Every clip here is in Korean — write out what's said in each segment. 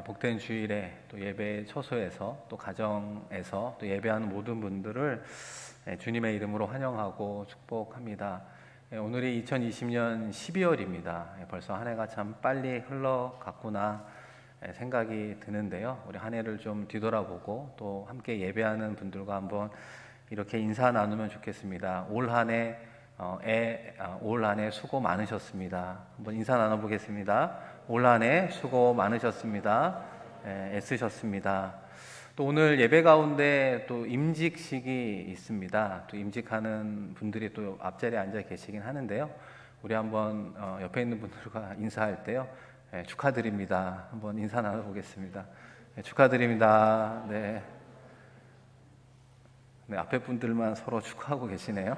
복된 주일에 또 예배 처소에서 또 가정에서 또 예배하는 모든 분들을 주님의 이름으로 환영하고 축복합니다. 오늘이 2020년 12월입니다. 벌써 한 해가 참 빨리 흘러갔구나 생각이 드는데요. 우리 한 해를 좀 뒤돌아보고 또 함께 예배하는 분들과 한번 이렇게 인사 나누면 좋겠습니다. 올 한 해 수고 많으셨습니다. 한번 인사 나눠보겠습니다. 올 한 해 수고 많으셨습니다. 애쓰셨습니다. 또 오늘 예배 가운데 또 임직식이 있습니다. 또 임직하는 분들이 또 앞자리에 앉아 계시긴 하는데요. 우리 한번 옆에 있는 분들과 인사할 때요. 축하드립니다. 한번 인사 나눠보겠습니다. 축하드립니다. 네, 앞에 분들만 서로 축하하고 계시네요.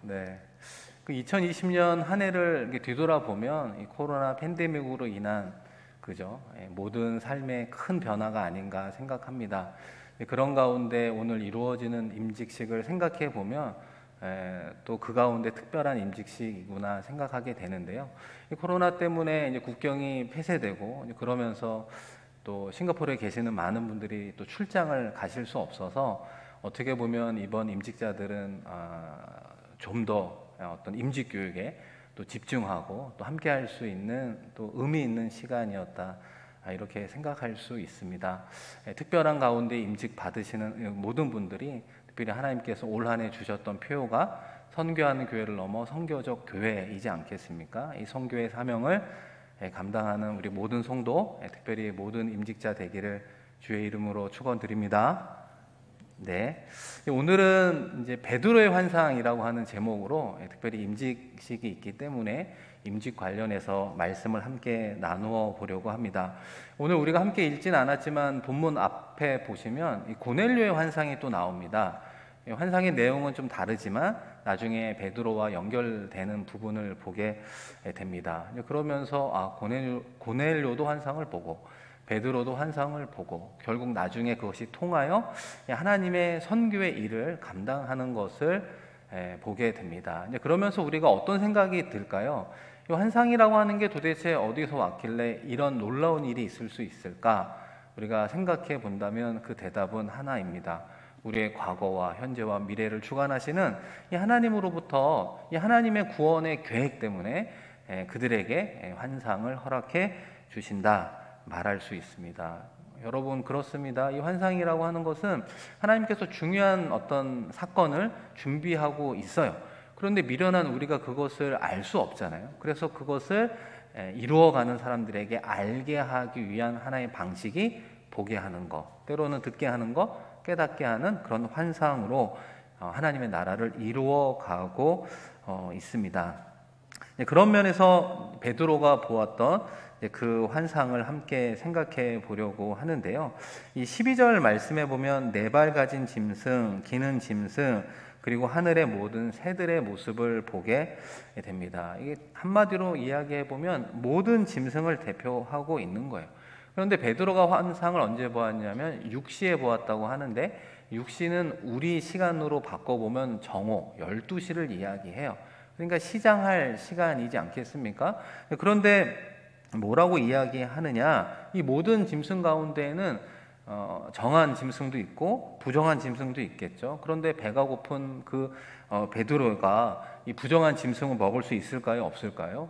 네. 2020년 한 해를 이렇게 뒤돌아보면 이 코로나 팬데믹으로 인한 모든 삶의 큰 변화가 아닌가 생각합니다. 그런 가운데 오늘 이루어지는 임직식을 생각해 보면 또 그 가운데 특별한 임직식이구나 생각하게 되는데요. 이 코로나 때문에 이제 국경이 폐쇄되고 그러면서 또 싱가포르에 계시는 많은 분들이 또 출장을 가실 수 없어서 어떻게 보면 이번 임직자들은 좀 더 어떤 임직 교육에 또 집중하고 또 함께 할 수 있는 또 의미 있는 시간이었다, 이렇게 생각할 수 있습니다. 특별한 가운데 임직 받으시는 모든 분들이 특별히 하나님께서 올 한 해 주셨던 표어가 선교하는 교회를 넘어 선교적 교회이지 않겠습니까? 이 선교의 사명을 감당하는 우리 모든 성도, 특별히 모든 임직자 되기를 주의 이름으로 축원드립니다. 네, 오늘은 이제 베드로의 환상이라고 하는 제목으로 특별히 임직식이 있기 때문에 임직 관련해서 말씀을 함께 나누어 보려고 합니다. 오늘 우리가 함께 읽지는 않았지만 본문 앞에 보시면 이 고넬료의 환상이 또 나옵니다. 환상의 내용은 좀 다르지만 나중에 베드로와 연결되는 부분을 보게 됩니다. 그러면서 고넬료도 환상을 보고 베드로도 환상을 보고 결국 나중에 그것이 통하여 하나님의 선교의 일을 감당하는 것을 보게 됩니다. 그러면서 우리가 어떤 생각이 들까요? 이 환상이라고 하는 게 도대체 어디서 왔길래 이런 놀라운 일이 있을 수 있을까? 우리가 생각해 본다면 그 대답은 하나입니다. 우리의 과거와 현재와 미래를 주관하시는 이 하나님으로부터 이 하나님의 구원의 계획 때문에 그들에게 환상을 허락해 주신다 말할 수 있습니다. 여러분, 그렇습니다. 이 환상이라고 하는 것은 하나님께서 중요한 어떤 사건을 준비하고 있어요. 그런데 미련한 우리가 그것을 알 수 없잖아요. 그래서 그것을 이루어가는 사람들에게 알게 하기 위한 하나의 방식이 보게 하는 것, 때로는 듣게 하는 것, 깨닫게 하는 그런 환상으로 하나님의 나라를 이루어가고 있습니다. 그런 면에서 베드로가 보았던 그 환상을 함께 생각해 보려고 하는데요. 이 12절 말씀에 보면 네 발 가진 짐승, 기는 짐승, 그리고 하늘의 모든 새들의 모습을 보게 됩니다. 이게 한마디로 이야기해 보면 모든 짐승을 대표하고 있는 거예요. 그런데 베드로가 환상을 언제 보았냐면 6시에 보았다고 하는데 6시는 우리 시간으로 바꿔보면 정오 12시를 이야기해요. 그러니까 시장할 시간이지 않겠습니까? 그런데 뭐라고 이야기하느냐, 이 모든 짐승 가운데에는 정한 짐승도 있고 부정한 짐승도 있겠죠. 그런데 배가 고픈 베드로가 이 부정한 짐승을 먹을 수 있을까요? 없을까요?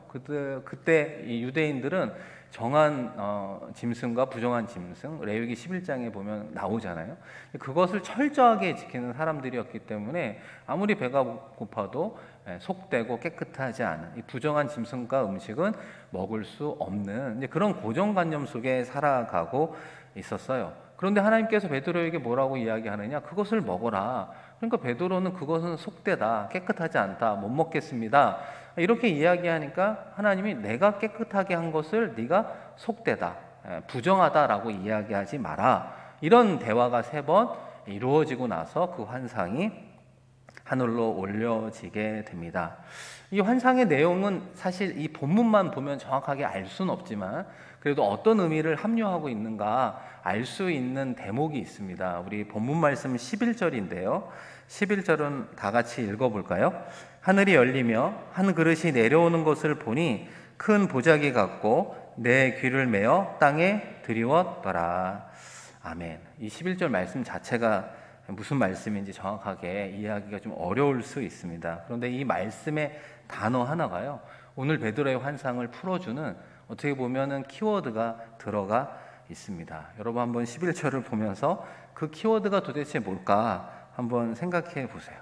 그때 이 유대인들은 정한 짐승과 부정한 짐승, 레위기 11장에 보면 나오잖아요. 그것을 철저하게 지키는 사람들이었기 때문에 아무리 배가 고파도 속되고 깨끗하지 않은 이 부정한 짐승과 음식은 먹을 수 없는 그런 고정관념 속에 살아가고 있었어요. 그런데 하나님께서 베드로에게 뭐라고 이야기하느냐? 그것을 먹어라. 그러니까 베드로는 그것은 속되다, 깨끗하지 않다, 못 먹겠습니다, 이렇게 이야기하니까 하나님이 내가 깨끗하게 한 것을 네가 속되다, 부정하다라고 이야기하지 마라. 이런 대화가 3번 이루어지고 나서 그 환상이 하늘로 올려지게 됩니다. 이 환상의 내용은 사실 이 본문만 보면 정확하게 알 수는 없지만 그래도 어떤 의미를 함유하고 있는가 알 수 있는 대목이 있습니다. 우리 본문 말씀 11절인데요. 11절은 다 같이 읽어볼까요? 하늘이 열리며 한 그릇이 내려오는 것을 보니 큰 보자기 같고 내 귀를 메어 땅에 드리웠더라. 아멘. 이 11절 말씀 자체가 무슨 말씀인지 정확하게 이해하기가 좀 어려울 수 있습니다. 그런데 이 말씀의 단어 하나가요, 오늘 베드로의 환상을 풀어주는 어떻게 보면은 키워드가 들어가 있습니다. 여러분 한번 11절을 보면서 그 키워드가 도대체 뭘까 한번 생각해 보세요.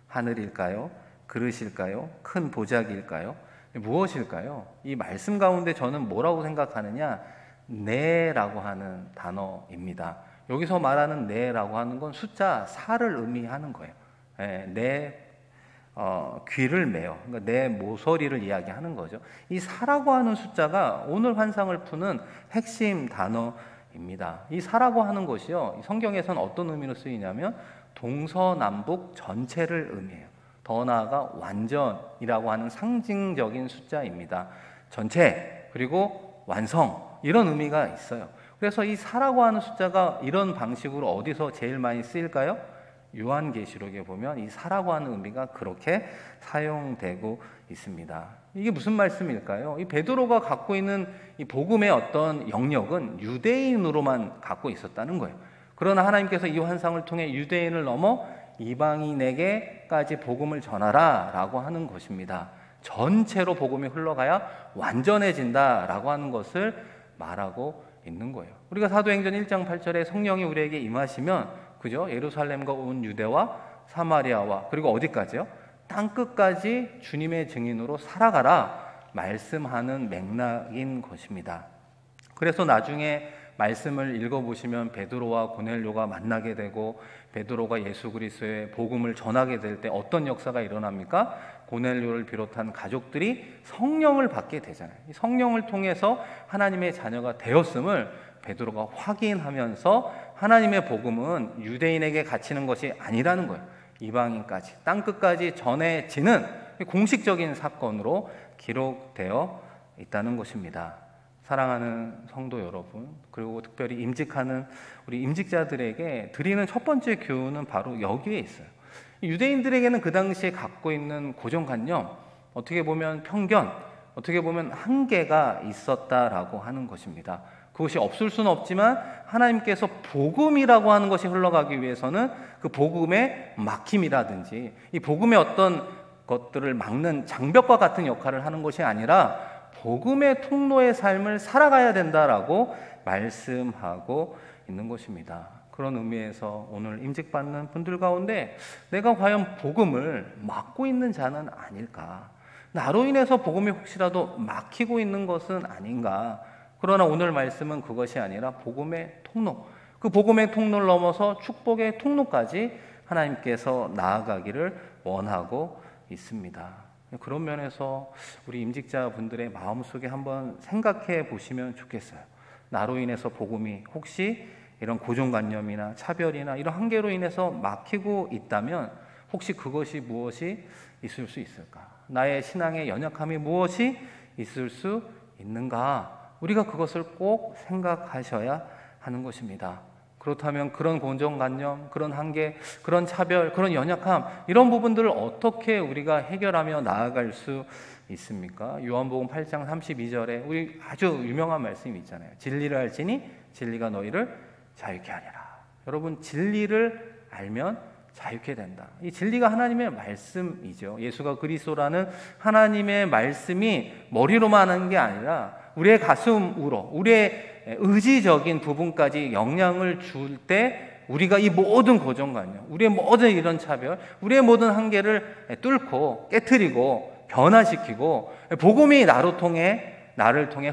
하늘일까요? 그릇일까요? 큰 보자기일까요? 무엇일까요? 이 말씀 가운데 저는 뭐라고 생각하느냐, 네라고 하는 단어입니다. 여기서 말하는 네라고 하는 건 숫자 4를 의미하는 거예요. 내 귀를 매요. 그러니까 내 모서리를 이야기하는 거죠. 이 4라고 하는 숫자가 오늘 환상을 푸는 핵심 단어입니다. 이 4라고 하는 것이요, 성경에서는 어떤 의미로 쓰이냐면 동서남북 전체를 의미해요. 더 나아가 완전이라고 하는 상징적인 숫자입니다. 전체, 그리고 완성, 이런 의미가 있어요. 그래서 이 4라고 하는 숫자가 이런 방식으로 어디서 제일 많이 쓰일까요? 요한계시록에 보면 이 4라고 하는 의미가 그렇게 사용되고 있습니다. 이게 무슨 말씀일까요? 이 베드로가 갖고 있는 이 복음의 어떤 영역은 유대인으로만 갖고 있었다는 거예요. 그러나 하나님께서 이 환상을 통해 유대인을 넘어 이방인에게까지 복음을 전하라 라고 하는 것입니다. 전체로 복음이 흘러가야 완전해진다 라고 하는 것을 말하고 있는 거예요. 우리가 사도행전 1장 8절에 성령이 우리에게 임하시면, 그죠? 예루살렘과 온 유대와 사마리아와 그리고 어디까지요? 땅끝까지 주님의 증인으로 살아가라 말씀하는 맥락인 것입니다. 그래서 나중에 말씀을 읽어보시면 베드로와 고넬료가 만나게 되고 베드로가 예수 그리스도의 복음을 전하게 될 때 어떤 역사가 일어납니까? 고넬료를 비롯한 가족들이 성령을 받게 되잖아요. 이 성령을 통해서 하나님의 자녀가 되었음을 베드로가 확인하면서 하나님의 복음은 유대인에게 갇히는 것이 아니라는 거예요. 이방인까지, 땅끝까지 전해지는 공식적인 사건으로 기록되어 있다는 것입니다. 사랑하는 성도 여러분, 그리고 특별히 임직하는 우리 임직자들에게 드리는 첫 번째 교훈은 바로 여기에 있어요. 유대인들에게는 그 당시에 갖고 있는 고정관념, 어떻게 보면 편견, 어떻게 보면 한계가 있었다라고 하는 것입니다. 그것이 없을 수는 없지만 하나님께서 복음이라고 하는 것이 흘러가기 위해서는 그 복음의 막힘이라든지 이 복음의 어떤 것들을 막는 장벽과 같은 역할을 하는 것이 아니라 복음의 통로의 삶을 살아가야 된다라고 말씀하고 있는 것입니다. 그런 의미에서 오늘 임직받는 분들 가운데 내가 과연 복음을 막고 있는 자는 아닐까? 나로 인해서 복음이 혹시라도 막히고 있는 것은 아닌가? 그러나 오늘 말씀은 그것이 아니라 복음의 통로, 그 복음의 통로를 넘어서 축복의 통로까지 하나님께서 나아가기를 원하고 있습니다. 그런 면에서 우리 임직자분들의 마음속에 한번 생각해 보시면 좋겠어요. 나로 인해서 복음이 혹시 이런 고정관념이나 차별이나 이런 한계로 인해서 막히고 있다면 혹시 그것이 무엇이 있을 수 있을까? 나의 신앙의 연약함이 무엇이 있을 수 있는가? 우리가 그것을 꼭 생각하셔야 하는 것입니다. 그렇다면 그런 고정관념, 그런 한계, 그런 차별, 그런 연약함, 이런 부분들을 어떻게 우리가 해결하며 나아갈 수 있습니까? 요한복음 8장 32절에 우리 아주 유명한 말씀이 있잖아요. 진리를 알지니 진리가 너희를 자유케 하리라. 여러분, 진리를 알면 자유케 된다. 이 진리가 하나님의 말씀이죠. 예수가 그리스도라는 하나님의 말씀이 머리로만 하는 게 아니라 우리의 가슴으로, 우리의 의지적인 부분까지 영향을 줄 때 우리가 이 모든 고정관념, 우리의 모든 이런 차별, 우리의 모든 한계를 뚫고 깨트리고 변화시키고 복음이 나를 통해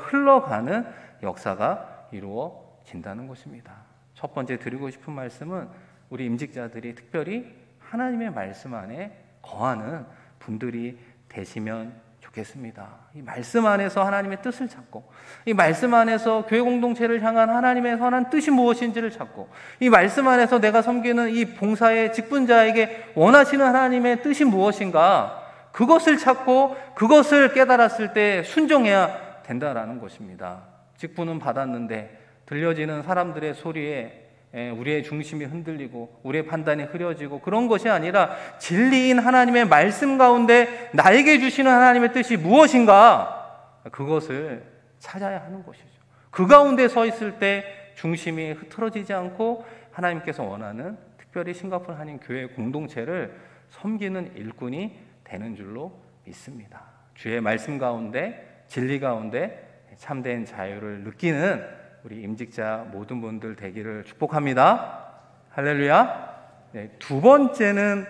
흘러가는 역사가 이루어진다는 것입니다. 첫 번째 드리고 싶은 말씀은 우리 임직자들이 특별히 하나님의 말씀 안에 거하는 분들이 되시면 좋겠습니다. 이 말씀 안에서 하나님의 뜻을 찾고, 이 말씀 안에서 교회 공동체를 향한 하나님의 선한 뜻이 무엇인지를 찾고, 이 말씀 안에서 내가 섬기는 이 봉사의 직분자에게 원하시는 하나님의 뜻이 무엇인가, 그것을 찾고 그것을 깨달았을 때 순종해야 된다라는 것입니다. 직분은 받았는데 들려지는 사람들의 소리에 우리의 중심이 흔들리고 우리의 판단이 흐려지고 그런 것이 아니라 진리인 하나님의 말씀 가운데 나에게 주시는 하나님의 뜻이 무엇인가, 그것을 찾아야 하는 것이죠. 그 가운데 서 있을 때 중심이 흐트러지지 않고 하나님께서 원하는 특별히 싱가포르 한인 교회 공동체를 섬기는 일꾼이 되는 줄로 믿습니다. 주의 말씀 가운데, 진리 가운데 참된 자유를 느끼는 우리 임직자 모든 분들 되기를 축복합니다. 할렐루야. 네, 두 번째는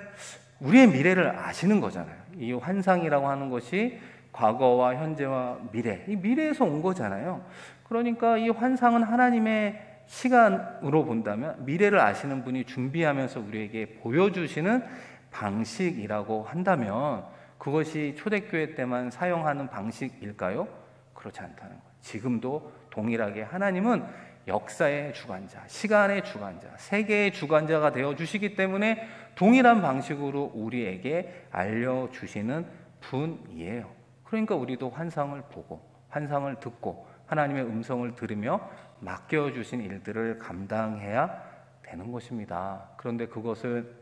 우리의 미래를 아시는 거잖아요. 이 환상이라고 하는 것이 과거와 현재와 미래, 이 미래에서 온 거잖아요. 그러니까 이 환상은 하나님의 시간으로 본다면 미래를 아시는 분이 준비하면서 우리에게 보여주시는 방식이라고 한다면 그것이 초대교회 때만 사용하는 방식일까요? 그렇지 않다는 거예요. 지금도 동일하게 하나님은 역사의 주관자, 시간의 주관자, 세계의 주관자가 되어주시기 때문에 동일한 방식으로 우리에게 알려주시는 분이에요. 그러니까 우리도 환상을 보고 환상을 듣고 하나님의 음성을 들으며 맡겨주신 일들을 감당해야 되는 것입니다. 그런데 그것을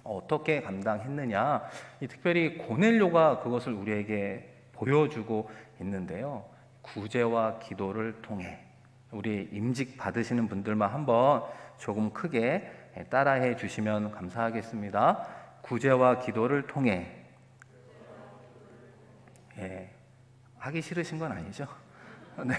어떻게 감당했느냐? 특별히 고넬료가 그것을 우리에게 보여주고 있는데요. 구제와 기도를 통해 우리 임직 받으시는 분들만 한번 조금 크게 따라해 주시면 감사하겠습니다. 구제와 기도를 통해. 하기 싫으신 건 아니죠? 네.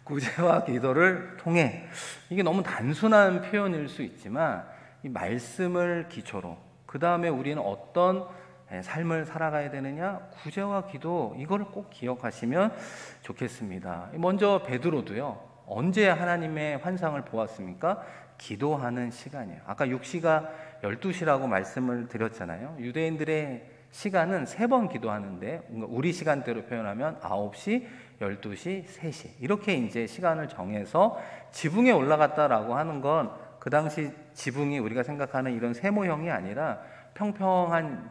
구제와 기도를 통해. 이게 너무 단순한 표현일 수 있지만 이 말씀을 기초로 그 다음에 우리는 어떤 삶을 살아가야 되느냐? 구제와 기도, 이거를 꼭 기억하시면 좋겠습니다. 먼저 베드로도요, 언제 하나님의 환상을 보았습니까? 기도하는 시간이에요. 아까 6시가 12시라고 말씀을 드렸잖아요. 유대인들의 시간은 3번 기도하는데 우리 시간대로 표현하면 9시, 12시, 3시 이렇게 이제 시간을 정해서 지붕에 올라갔다라고 하는 건 그 당시 지붕이 우리가 생각하는 이런 세모형이 아니라 평평한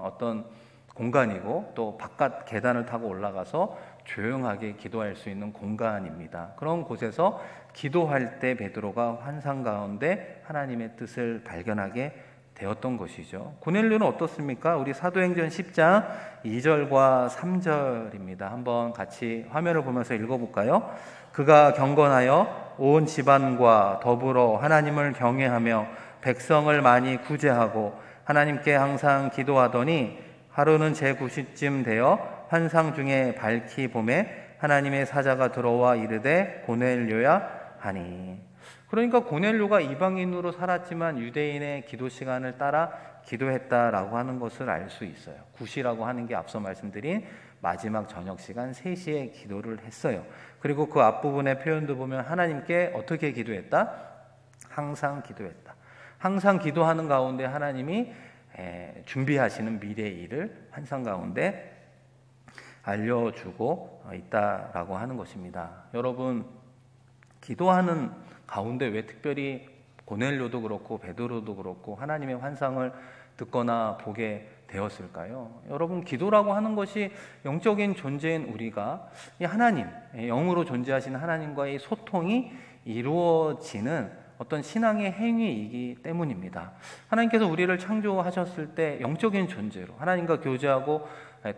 어떤 공간이고 또 바깥 계단을 타고 올라가서 조용하게 기도할 수 있는 공간입니다. 그런 곳에서 기도할 때 베드로가 환상 가운데 하나님의 뜻을 발견하게 되었던 것이죠. 고넬료는 어떻습니까? 우리 사도행전 10장 2절과 3절입니다. 한번 같이 화면을 보면서 읽어볼까요? 그가 경건하여 온 집안과 더불어 하나님을 경외하며 백성을 많이 구제하고 하나님께 항상 기도하더니 하루는 제9시쯤 되어 환상 중에 밝히 봄에 하나님의 사자가 들어와 이르되 고넬료야 하니. 그러니까 고넬료가 이방인으로 살았지만 유대인의 기도 시간을 따라 기도했다라고 하는 것을 알 수 있어요. 9시라고 하는 게 앞서 말씀드린 마지막 저녁 시간 3시에 기도를 했어요. 그리고 그 앞부분의 표현도 보면 하나님께 어떻게 기도했다? 항상 기도했다. 항상 기도하는 가운데 하나님이 준비하시는 미래의 일을 환상 가운데 알려주고 있다라고 하는 것입니다. 여러분, 기도하는 가운데 왜 특별히 고넬료도 그렇고 베드로도 그렇고 하나님의 환상을 듣거나 보게 되었을까요? 여러분, 기도라고 하는 것이 영적인 존재인 우리가 이 하나님, 영으로 존재하시는 하나님과의 소통이 이루어지는 어떤 신앙의 행위이기 때문입니다. 하나님께서 우리를 창조하셨을 때 영적인 존재로 하나님과 교제하고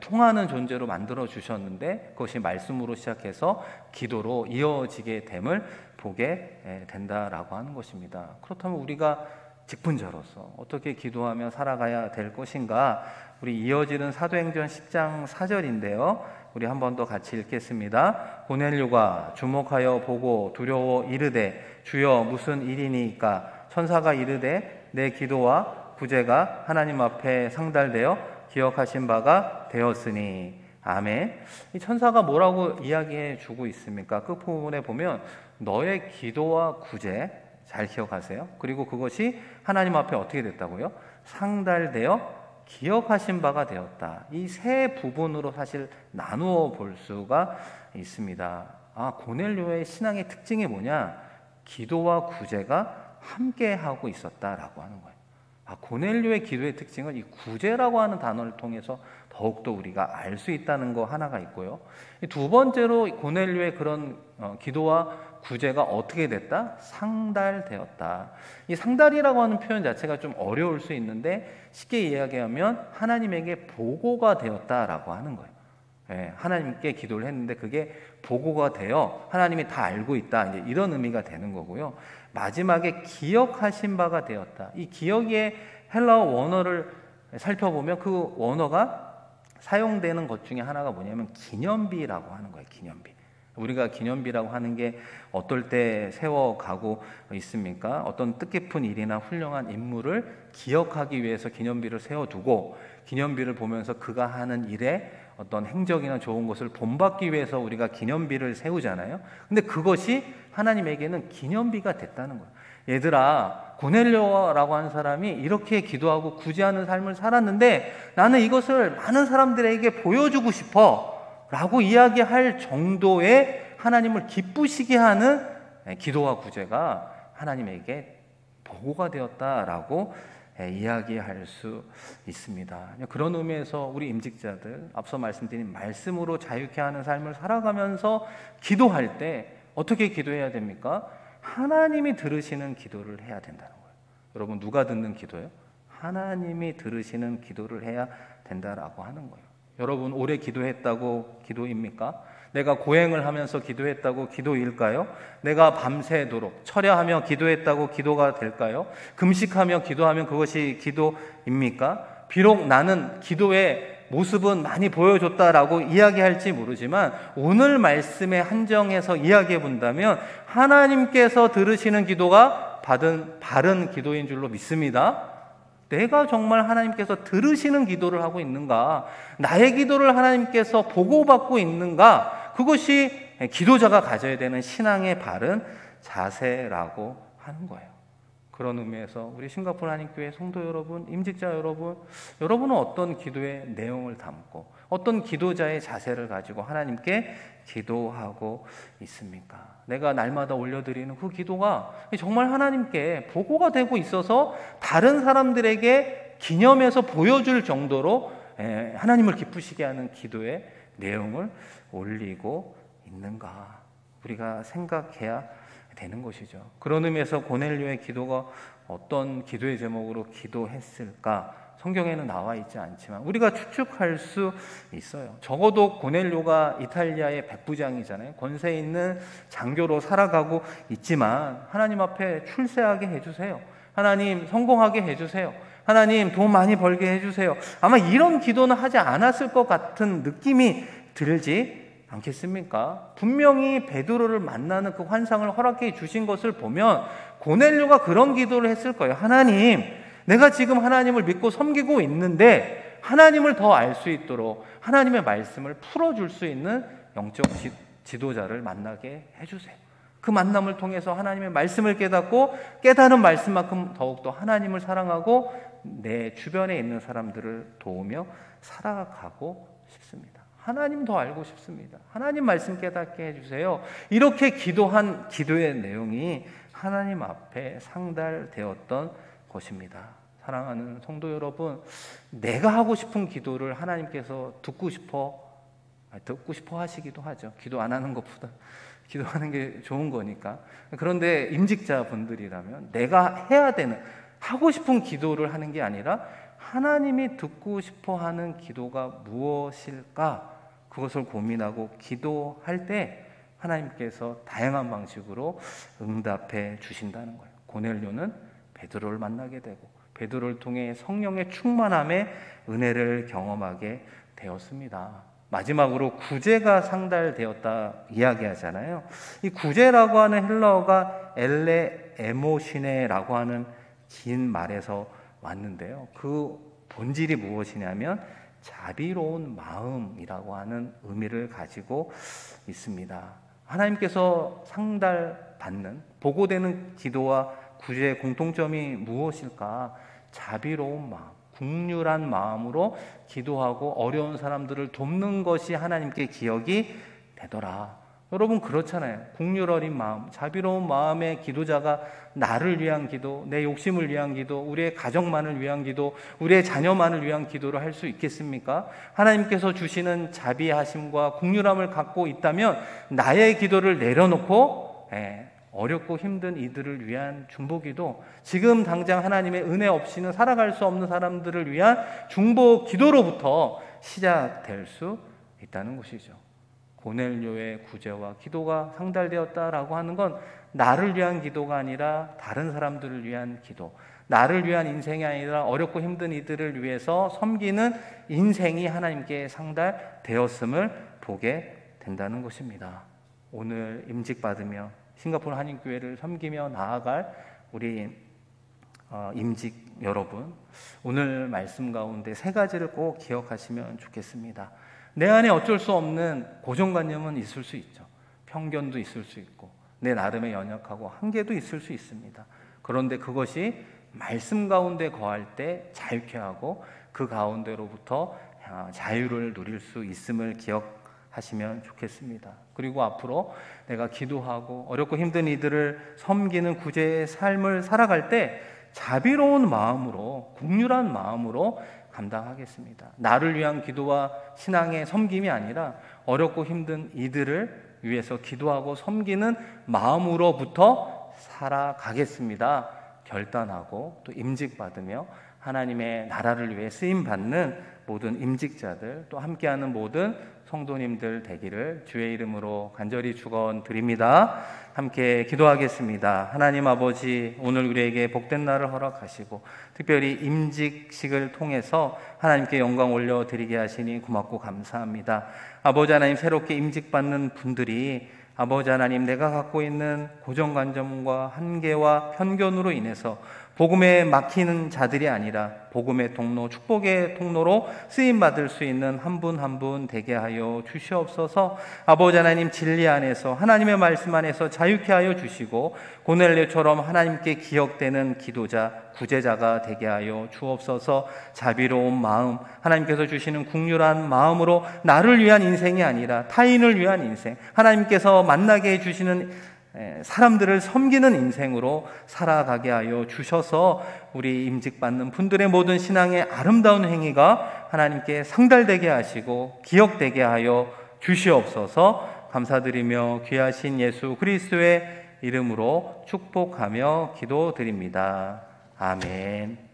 통하는 존재로 만들어 주셨는데 그것이 말씀으로 시작해서 기도로 이어지게 됨을 보게 된다라고 하는 것입니다. 그렇다면 우리가 직분자로서 어떻게 기도하며 살아가야 될 것인가? 우리 이어지는 사도행전 10장 4절인데요. 우리 한 번 더 같이 읽겠습니다. 고넬료가 주목하여 보고 두려워 이르되 주여 무슨 일이니까? 천사가 이르되 내 기도와 구제가 하나님 앞에 상달되어 기억하신 바가 되었으니. 아멘. 이 천사가 뭐라고 이야기해 주고 있습니까? 끝부분에 보면 너의 기도와 구제, 잘 기억하세요. 그리고 그것이 하나님 앞에 어떻게 됐다고요? 상달되어 기억하신 바가 되었다. 이 세 부분으로 사실 나누어 볼 수가 있습니다. 고넬료의 신앙의 특징이 뭐냐? 기도와 구제가 함께 하고 있었다라고 하는 거예요. 고넬료의 기도의 특징은 이 구제라고 하는 단어를 통해서 더욱더 우리가 알 수 있다는 거 하나가 있고요. 두 번째로 고넬료의 그런 기도와 구제가 어떻게 됐다? 상달되었다. 이 상달이라고 하는 표현 자체가 좀 어려울 수 있는데 쉽게 이야기하면 하나님에게 보고가 되었다라고 하는 거예요. 하나님께 기도를 했는데 그게 보고가 되어 하나님이 다 알고 있다, 이제 이런 의미가 되는 거고요. 마지막에 기억하신 바가 되었다. 이 기억의 헬라어 원어를 살펴보면 그 원어가 사용되는 것 중에 하나가 뭐냐면 기념비라고 하는 거예요. 기념비. 우리가 기념비라고 하는 게 어떨 때 세워가고 있습니까? 어떤 뜻깊은 일이나 훌륭한 인물을 기억하기 위해서 기념비를 세워두고, 기념비를 보면서 그가 하는 일에 어떤 행적이나 좋은 것을 본받기 위해서 우리가 기념비를 세우잖아요. 근데 그것이 하나님에게는 기념비가 됐다는 거예요. 얘들아, 고넬료라고 하는 사람이 이렇게 기도하고 구제하는 삶을 살았는데 나는 이것을 많은 사람들에게 보여주고 싶어 라고 이야기할 정도의 하나님을 기쁘시게 하는 기도와 구제가 하나님에게 보고가 되었다라고 이야기할 수 있습니다. 그런 의미에서 우리 임직자들, 앞서 말씀드린 말씀으로 자유케 하는 삶을 살아가면서 기도할 때 어떻게 기도해야 됩니까? 하나님이 들으시는 기도를 해야 된다는 거예요. 여러분, 누가 듣는 기도예요? 하나님이 들으시는 기도를 해야 된다라고 하는 거예요. 여러분, 오래 기도했다고 기도입니까? 내가 고행을 하면서 기도했다고 기도일까요? 내가 밤새도록 철야하며 기도했다고 기도가 될까요? 금식하며 기도하면 그것이 기도입니까? 비록 나는 기도의 모습은 많이 보여줬다라고 이야기할지 모르지만 오늘 말씀에 한정해서 이야기해 본다면 하나님께서 들으시는 기도가 바른 기도인 줄로 믿습니다. 내가 정말 하나님께서 들으시는 기도를 하고 있는가? 나의 기도를 하나님께서 보고받고 있는가? 그것이 기도자가 가져야 되는 신앙의 바른 자세라고 하는 거예요. 그런 의미에서 우리 싱가포르 한인교회 성도 여러분, 임직자 여러분, 여러분은 어떤 기도의 내용을 담고 어떤 기도자의 자세를 가지고 하나님께 기도하고 있습니까? 내가 날마다 올려드리는 그 기도가 정말 하나님께 보고가 되고 있어서 다른 사람들에게 기념해서 보여줄 정도로 하나님을 기쁘시게 하는 기도의 내용을 올리고 있는가? 우리가 생각해야 되는 것이죠. 그런 의미에서 고넬료의 기도가 어떤 기도의 제목으로 기도했을까? 성경에는 나와 있지 않지만 우리가 추측할 수 있어요. 적어도 고넬료가 이탈리아의 백부장이잖아요. 권세 있는 장교로 살아가고 있지만 하나님 앞에 출세하게 해주세요. 하나님 성공하게 해주세요. 하나님 돈 많이 벌게 해주세요. 아마 이런 기도는 하지 않았을 것 같은 느낌이 들지 않겠습니까? 분명히 베드로를 만나는 그 환상을 허락해 주신 것을 보면 고넬료가 그런 기도를 했을 거예요. 하나님, 내가 지금 하나님을 믿고 섬기고 있는데 하나님을 더 알 수 있도록 하나님의 말씀을 풀어줄 수 있는 영적 지도자를 만나게 해주세요. 그 만남을 통해서 하나님의 말씀을 깨닫고 깨달은 말씀만큼 더욱더 하나님을 사랑하고 내 주변에 있는 사람들을 도우며 살아가고 싶습니다. 하나님 더 알고 싶습니다. 하나님 말씀 깨닫게 해주세요. 이렇게 기도한 기도의 내용이 하나님 앞에 상달되었던 것입니다. 사랑하는 성도 여러분, 내가 하고 싶은 기도를 하나님께서 듣고 싶어 하시기도 하죠. 기도 안 하는 것보다 기도하는 게 좋은 거니까. 그런데 임직자분들이라면 내가 해야 되는, 하고 싶은 기도를 하는 게 아니라 하나님이 듣고 싶어 하는 기도가 무엇일까? 그것을 고민하고 기도할 때 하나님께서 다양한 방식으로 응답해 주신다는 거예요. 고넬료는 베드로를 만나게 되고 베드로를 통해 성령의 충만함의 은혜를 경험하게 되었습니다. 마지막으로 구제가 상달되었다 이야기하잖아요. 이 구제라고 하는 헬라어가 엘레 에모시네라고 하는 긴 말에서 왔는데요. 그 본질이 무엇이냐면 자비로운 마음이라고 하는 의미를 가지고 있습니다. 하나님께서 상달받는, 보고되는 기도와 구제의 공통점이 무엇일까? 자비로운 마음, 긍휼한 마음으로 기도하고 어려운 사람들을 돕는 것이 하나님께 기억이 되더라. 여러분 그렇잖아요. 긍휼 어린 마음, 자비로운 마음의 기도자가 나를 위한 기도, 내 욕심을 위한 기도, 우리의 가정만을 위한 기도, 우리의 자녀만을 위한 기도를 할 수 있겠습니까? 하나님께서 주시는 자비하심과 긍휼함을 갖고 있다면 나의 기도를 내려놓고 어렵고 힘든 이들을 위한 중보기도, 지금 당장 하나님의 은혜 없이는 살아갈 수 없는 사람들을 위한 중보기도로부터 시작될 수 있다는 것이죠. 고넬료의 구제와 기도가 상달되었다라고 하는 건 나를 위한 기도가 아니라 다른 사람들을 위한 기도, 나를 위한 인생이 아니라 어렵고 힘든 이들을 위해서 섬기는 인생이 하나님께 상달되었음을 보게 된다는 것입니다. 오늘 임직받으며 싱가포르 한인교회를 섬기며 나아갈 우리 임직 여러분, 오늘 말씀 가운데 세 가지를 꼭 기억하시면 좋겠습니다. 내 안에 어쩔 수 없는 고정관념은 있을 수 있죠. 편견도 있을 수 있고 내 나름의 연약하고 한계도 있을 수 있습니다. 그런데 그것이 말씀 가운데 거할 때 자유케 하고 그 가운데로부터 자유를 누릴 수 있음을 기억하시면 좋겠습니다. 그리고 앞으로 내가 기도하고 어렵고 힘든 이들을 섬기는 구제의 삶을 살아갈 때 자비로운 마음으로, 국률한 마음으로 감당하겠습니다. 나를 위한 기도와 신앙의 섬김이 아니라 어렵고 힘든 이들을 위해서 기도하고 섬기는 마음으로부터 살아가겠습니다. 결단하고 또 임직받으며 하나님의 나라를 위해 쓰임받는 모든 임직자들, 또 함께하는 모든 성도님들 되기를 주의 이름으로 간절히 축원드립니다. 함께 기도하겠습니다. 하나님 아버지, 오늘 우리에게 복된 날을 허락하시고 특별히 임직식을 통해서 하나님께 영광 올려드리게 하시니 고맙고 감사합니다. 아버지 하나님, 새롭게 임직받는 분들이 아버지 하나님, 내가 갖고 있는 고정관념과 한계와 편견으로 인해서 복음에 막히는 자들이 아니라 복음의 통로, 축복의 통로로 쓰임받을 수 있는 한 분 한 분 되게 하여 주시옵소서. 아버지 하나님, 진리 안에서 하나님의 말씀 안에서 자유케 하여 주시고 고넬료처럼 하나님께 기억되는 기도자, 구제자가 되게 하여 주옵소서. 자비로운 마음, 하나님께서 주시는 국률한 마음으로 나를 위한 인생이 아니라 타인을 위한 인생, 하나님께서 만나게 해주시는 사람들을 섬기는 인생으로 살아가게 하여 주셔서 우리 임직받는 분들의 모든 신앙의 아름다운 행위가 하나님께 상달되게 하시고 기억되게 하여 주시옵소서. 감사드리며 귀하신 예수 그리스도의 이름으로 축복하며 기도드립니다. 아멘.